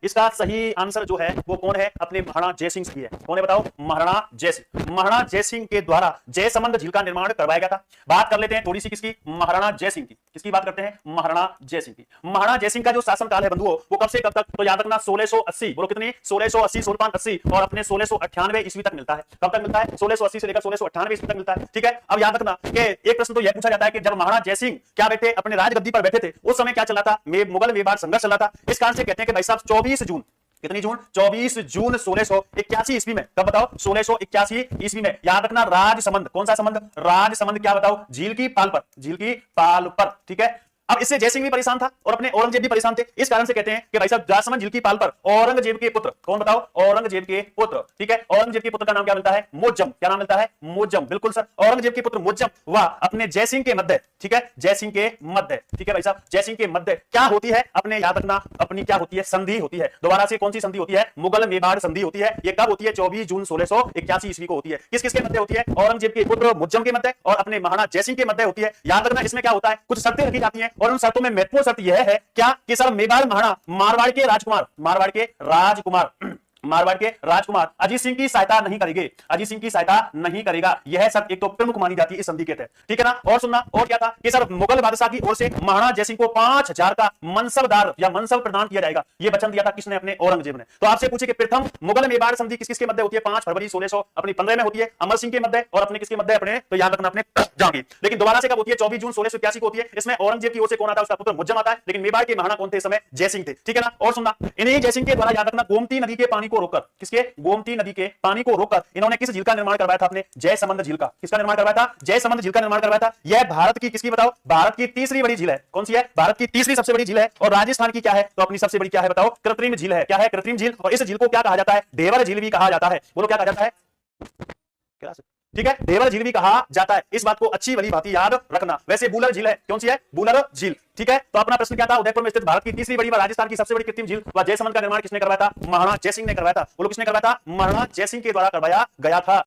इसका सही आंसर जो है वो कौन है, अपने महाराणा जयसिंह की है। कौन है बताओ, महाराणा जयसिंह। महाराणा जयसिंह के द्वारा जयसमंद झील का निर्माण करवाया गया था। बात कर लेते हैं थोड़ी सी किसकी, महाराणा जयसिंह की। किसकी बात करते हैं, महाराणा जयसिंह की। महाराणा जयसिंह का जो शासनकाल है बंधुओं, वो कब से कब तक, तो याद रखना 1680, बोलो कितनी, 1680, 1680 और अपने 1698 ईस्वी तक मिलता है। कब तक मिलता है, 1680 से लेकर 1698 ईस्वी तक मिलता है। ठीक है, अब याद रखना कि एक प्रश्न तो यह पूछा जाता है कि जब महाराणा जयसिंह क्या बैठे, अपने राजगद्दी पर बैठे थे, उस समय क्या चल रहा था, मुगल मेवाड़ संघर्ष चल रहा था। इस कारण से कहते हैं कि भाई साहब 24 जून, कितनी जून, 24 जून 1681 ईस्वी में, कब बताओ, 1681 ईस्वी में, याद रखना राजसमंद, कौन सा संबंध, राजसमंद, क्या बताओ, झील की पाल पर, झील की पाल पर। ठीक है, अब इससे जयसिंह भी परेशान था और अपने औरंगजेब भी परेशान थे। इस कारण से कहते हैं कि भाई साहब राजसमंद झील की पाल पर औरंगजेब के पुत्र, कौन बताओ, औरंगजेब के पुत्र। ठीक है, औरंगजेब के पुत्र का नाम क्या मिलता है, मोज्जम। क्या नाम मिलता है, मोज्जम, बिल्कुल सर। औरंगजेब के पुत्र मोज्जम वह अपने जयसिंह के मध्य, ठीक है, जयसिंह के मध्य, ठीक है भाई साहब, जयसिंह के मध्य क्या होती है, अपने याद रखना, अपनी क्या होती है, संधि होती है। दोबारा से कौन सी संधि होती है, मुगल मेवाड़ संधि होती है। ये कब होती है, 24 जून 1681 ईस्वी को होती है। किस किस के मध्य होती है, औरंगजेब के पुत्र मुज्जम के मध्य और अपने महाराणा जयसिंह के मध्य होती है। याद रखना इसमें क्या होता है, कुछ शर्तें रखी जाती हैं और उन शर्तों में महत्वपूर्ण शर्त यह है क्या, कि सर मेवाड़ महाराणा, मारवाड़ के राजकुमार, मारवाड़ के राजकुमार, मारवाड़ के राजकुमार अजीत सिंह की सहायता नहीं करेंगे, अजीत सिंह की सहायता नहीं करेगा। यह सब एक तो प्रमुख मानी जाती है इस संधि के तहत। ठीक है ना, और सुनना, और क्या था कि सर मुगल बादशाह की ओर से महाराणा जयसिंह को 5000 का मनसबदार या मनसब प्रदान किया जाएगा। यह वचन दिया था किसने, अपने औरंगजेब ने। तो आपसे पूछे कि प्रथम मुगल मेवाड़ संधि किस किसके मध्य होती है, 5 फरवरी 1615 में होती है, अमर सिंह के मध्य और अपने किसके मध्य, अपने, तो याद रखना अपने जहांगीर। लेकिन दोबारा से कब होती है, 24 जून 1681 को होती है। इसमें औरंगजेब की ओर से कौन आता है, उसका पुत्र मुज्जम आता है, लेकिन मेवाड़ के महाराणा कौन थे इस समय, जयसिंह थे। ठीक है ना, और सुनना, इन्हीं जयसिंह के द्वारा याद रखना गोमती नदी के पानी को रोककर, किसके, गोमती नदी के पानी को रोककर इन्होंने किस झील का निर्माण करवाया था, अपने जयसमंद झील का। किसका निर्माण करवाया था, जयसमंद झील का निर्माण करवाया था। यह भारत की किसकी बताओ, भारत की तीसरी बड़ी झील है। कौन सी है, भारत की तीसरी सबसे बड़ी झील है। और राजस्थान की क्या है, तो अपनी सबसे बड़ी क्या है बताओ, कृत्रिम झील है। क्या है, कृत्रिम झील। और इस झील को क्या कहा जाता है, ढेवर झील भी कहा जाता है। बोलो क्या कहा जाता है, क्या, ठीक है, ढेवर झील भी कहा जाता है। इस बात को अच्छी भली भांति याद रखना। वैसे बूलर झील है, कौन सी है, बूलर झील। ठीक है, तो अपना प्रश्न क्या था, उदयपुर में स्थित भारत की तीसरी बड़ी व राजस्थान की सबसे बड़ी कृत्रिम झील व जयसमंद का निर्माण किसने करवाया था, महाराणा जयसिंह ने करवाया था। बोलो किसने करवाया था, महाराणा जयसिंह के द्वारा करवाया गया था।